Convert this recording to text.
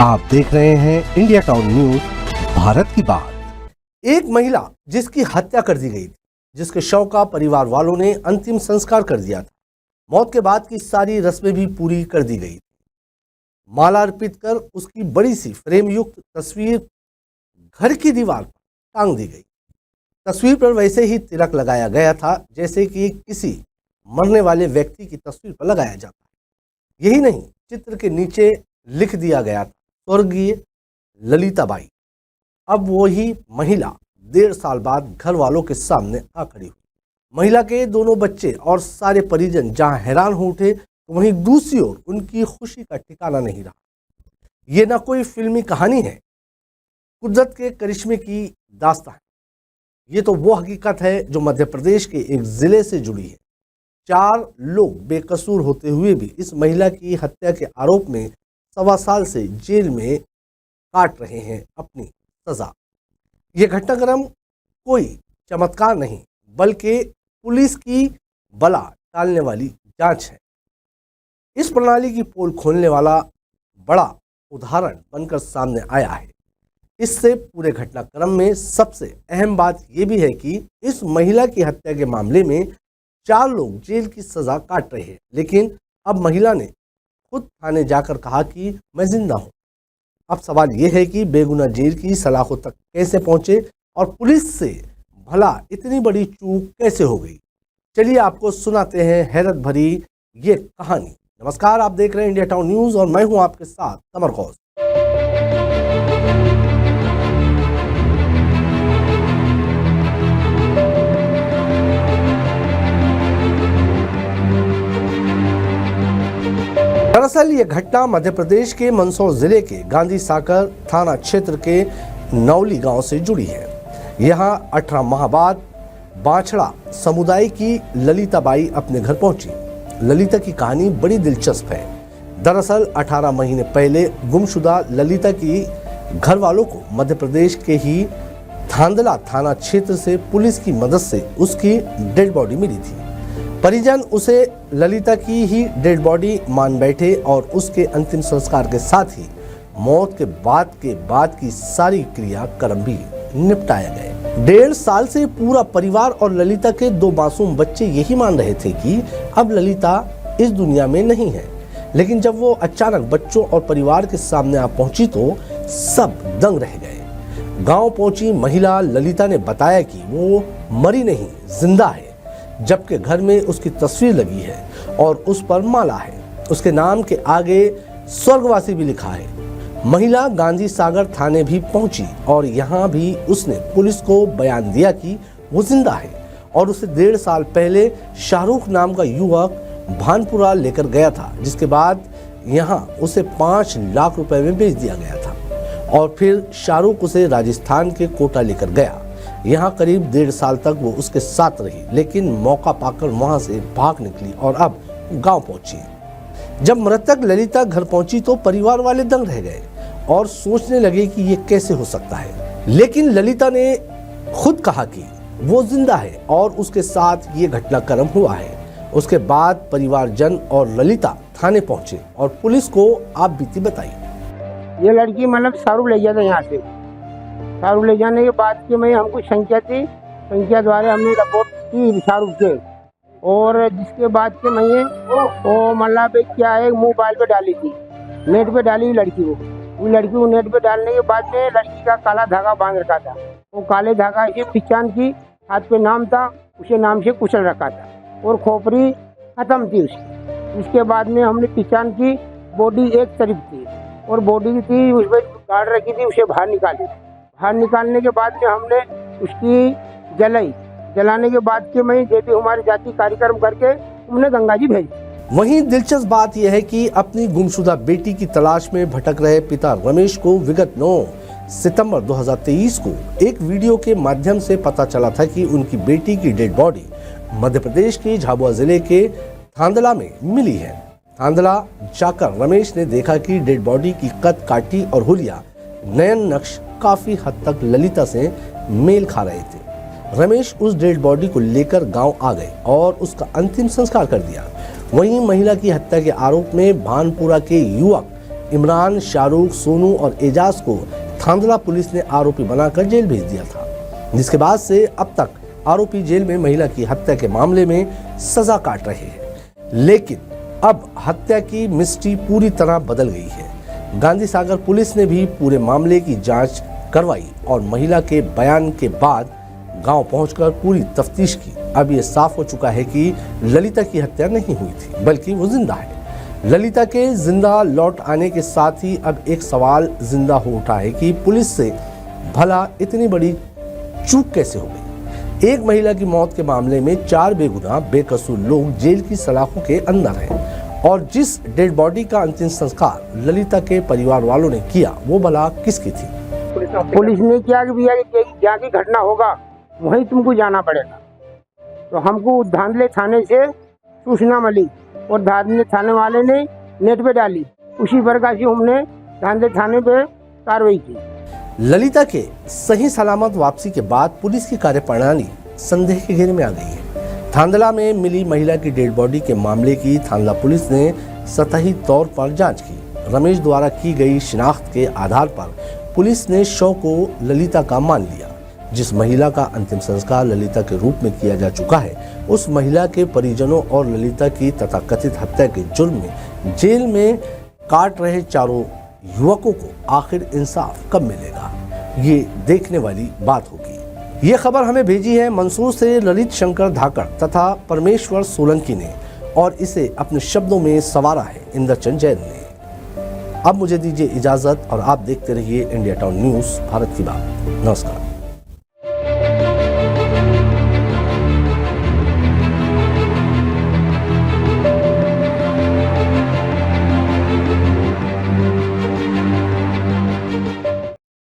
आप देख रहे हैं इंडिया टाउन न्यूज, भारत की बात। एक महिला जिसकी हत्या कर दी गई थी, जिसके शव का परिवार वालों ने अंतिम संस्कार कर दिया था। मौत के बाद की सारी रस्में भी पूरी कर दी गई। माला अर्पित कर उसकी बड़ी सी फ्रेम युक्त तस्वीर घर की दीवार पर टांग दी गई। तस्वीर पर वैसे ही तिलक लगाया गया था जैसे कि किसी मरने वाले व्यक्ति की तस्वीर पर लगाया जाता है। यही नहीं, चित्र के नीचे लिख दिया गया था, स्वर्गीय ललिताबाई। अब वही महिला 1.5 साल बाद घर वालों के सामने आ खड़ी हुई। महिला के दोनों बच्चे और सारे परिजन जहां हैरान हो उठे, तो वहीं दूसरी ओर उनकी खुशी का ठिकाना नहीं रहा। ये ना कोई फिल्मी कहानी है, कुदरत के करिश्मे की दास्तान। ये तो वो हकीकत है जो मध्य प्रदेश के एक जिले से जुड़ी है। 4 लोग बेकसूर होते हुए भी इस महिला की हत्या के आरोप में 1.25 साल से जेल में काट रहे हैं अपनी सजा। ये घटनाक्रम कोई चमत्कार नहीं, बल्कि पुलिस की बला टालने वाली जांच है। इस प्रणाली की पोल खोलने वाला बड़ा उदाहरण बनकर सामने आया है। इससे पूरे घटनाक्रम में सबसे अहम बात यह भी है कि इस महिला की हत्या के मामले में 4 लोग जेल की सजा काट रहे हैं, लेकिन अब महिला ने खुद थाने जाकर कहा कि मैं जिंदा हूं। अब सवाल यह है कि बेगुनाह जेल की सलाखों तक कैसे पहुंचे और पुलिस से भला इतनी बड़ी चूक कैसे हो गई। चलिए आपको सुनाते हैं हैरत भरी ये कहानी। नमस्कार, आप देख रहे हैं इंडिया टाउन न्यूज और मैं हूं आपके साथ कमर गौस। दरअसल ये घटना मध्य प्रदेश के मंदसौर जिले के गांधी सागर थाना क्षेत्र के नौली गांव से जुड़ी है। यहाँ 18 माह बाद बाछड़ा समुदाय की ललिताबाई अपने घर पहुंची। ललिता की कहानी बड़ी दिलचस्प है। दरअसल 18 महीने पहले गुमशुदा ललिता की घर वालों को मध्य प्रदेश के ही थांदला थाना क्षेत्र से पुलिस की मदद से उसकी डेड बॉडी मिली थी। परिजन उसे ललिता की ही डेड बॉडी मान बैठे और उसके अंतिम संस्कार के साथ ही मौत के बाद की सारी क्रियाक्रम भी निपटाया गए। 1.5 साल से पूरा परिवार और ललिता के 2 मासूम बच्चे यही मान रहे थे कि अब ललिता इस दुनिया में नहीं है, लेकिन जब वो अचानक बच्चों और परिवार के सामने आ पहुंची तो सब दंग रह गए। गांव पहुंची महिला ललिता ने बताया कि वो मरी नहीं, जिंदा है, जबकि घर में उसकी तस्वीर लगी है और उस पर माला है। उसके नाम के आगे स्वर्गवासी भी लिखा है। महिला गांधी सागर थाने भी पहुंची और यहाँ भी उसने पुलिस को बयान दिया कि वो जिंदा है और उसे 1.5 साल पहले शाहरुख नाम का युवक भानपुरा लेकर गया था, जिसके बाद यहाँ उसे 5 लाख रुपए में बेच दिया गया था और फिर शाहरुख उसे राजस्थान के कोटा लेकर गया। यहाँ करीब 1.5 साल तक वो उसके साथ रही, लेकिन मौका पाकर वहाँ से भाग निकली और अब गांव पहुंची। जब मृतक ललिता घर पहुंची तो परिवार वाले दंग रह गए और सोचने लगे कि ये कैसे हो सकता है, लेकिन ललिता ने खुद कहा कि वो जिंदा है और उसके साथ ये घटनाक्रम हुआ है। उसके बाद परिवारजन और ललिता थाने पहुंचे और पुलिस को आप बीती बताई। ये लड़की मतलब शाहरुख ले गया था यहाँ से। शाहरुख ले जाने के बाद के में हमको संख्या थी, संख्या द्वारा हमने रिपोर्ट की शाहरुख के, और जिसके बाद के मैं वो मतलब क्या है मोबाइल पे डाली थी, नेट पे डाली लड़की को। वो लड़की को नेट पे डालने के बाद में लड़की का काला धागा बांध रखा था। वो काले धागा की पहचान की, हाथ पे नाम था, उसे नाम से कुचल रखा था और खोपड़ी खत्म थी उसकी। उसके बाद में हमने पहचान की, बॉडी एक तरफ थी और बॉडी थी उस पर गाड़ रखी थी, उसे बाहर निकाली। बाहर निकालने के बाद में हमने उसकी जलाई। जलाने के बाद के मैं देवी हमारी जाति कार्यक्रम करके हमने गंगा जी भेजी। वहीं दिलचस्प बात यह है कि अपनी गुमशुदा बेटी की तलाश में भटक रहे पिता रमेश को विगत 9 सितंबर 2023 को एक वीडियो के माध्यम से पता चला था कि उनकी बेटी की डेड बॉडी मध्य प्रदेश के झाबुआ जिले के थांदला में मिली है। थांदला जाकर रमेश ने देखा कि डेड बॉडी की कद काठी और हुलिया नयन नक्श काफी हद तक ललिता से मेल खा रहे थे। रमेश उस डेड बॉडी को लेकर गांव आ गए और उसका अंतिम संस्कार कर दिया। वहीं महिला की हत्या के आरोप में भानपुरा के युवक इमरान, शाहरुख, सोनू और एजाज को थांदला पुलिस ने आरोपी बनाकर जेल भेज दिया था, जिसके बाद से अब तक आरोपी जेल में महिला की हत्या के मामले में सजा काट रहे हैं। लेकिन अब हत्या की मिस्ट्री पूरी तरह बदल गई है। गांधी सागर पुलिस ने भी पूरे मामले की जांच करवाई और महिला के बयान के बाद गांव पहुंचकर पूरी तफ्तीश की। अब ये साफ हो चुका है कि ललिता की हत्या नहीं हुई थी, बल्कि वो जिंदा है। ललिता के जिंदा लौट आने के साथ ही अब एक सवाल जिंदा हो उठा है कि पुलिस से भला इतनी बड़ी चूक कैसे हो गई। एक महिला की मौत के मामले में 4 बेगुनाह बेकसूर लोग जेल की सलाखों के अंदर हैं और जिस डेड बॉडी का अंतिम संस्कार ललिता के परिवार वालों ने किया वो भला किसकी थी। पुलिस ने क्या कि भैया जहाँ की घटना होगा वहीं तुमको जाना पड़ेगा। तो हमको धांधले थाने से सूचना मिली और धांधले थाने वाले ने नेट पे डाली, उसी प्रकार से हमने धांधले थाने पे कार्रवाई की। ललिता के सही सलामत वापसी के बाद पुलिस की कार्यप्रणाली संदेह के घेरे में आ गई है। थांदला में मिली महिला की डेड बॉडी के मामले की थांदला पुलिस ने सतही तौर पर जांच की। रमेश द्वारा की गई शिनाख्त के आधार पर पुलिस ने शव को ललिता का मान लिया। जिस महिला का अंतिम संस्कार ललिता के रूप में किया जा चुका है, उस महिला के परिजनों और ललिता की तथाकथित हत्या के जुर्म में जेल में काट रहे चारों युवकों को आखिर इंसाफ कब मिलेगा, ये देखने वाली बात होगी। ये खबर हमें भेजी है मंसूर से ललित शंकर धाकड़ तथा परमेश्वर सोलंकी ने और इसे अपने शब्दों में संवारा है इंद्रचंद जैन ने। अब मुझे दीजिए इजाजत और आप देखते रहिए इंडिया टाउन न्यूज़, भारत की बात। नमस्कार।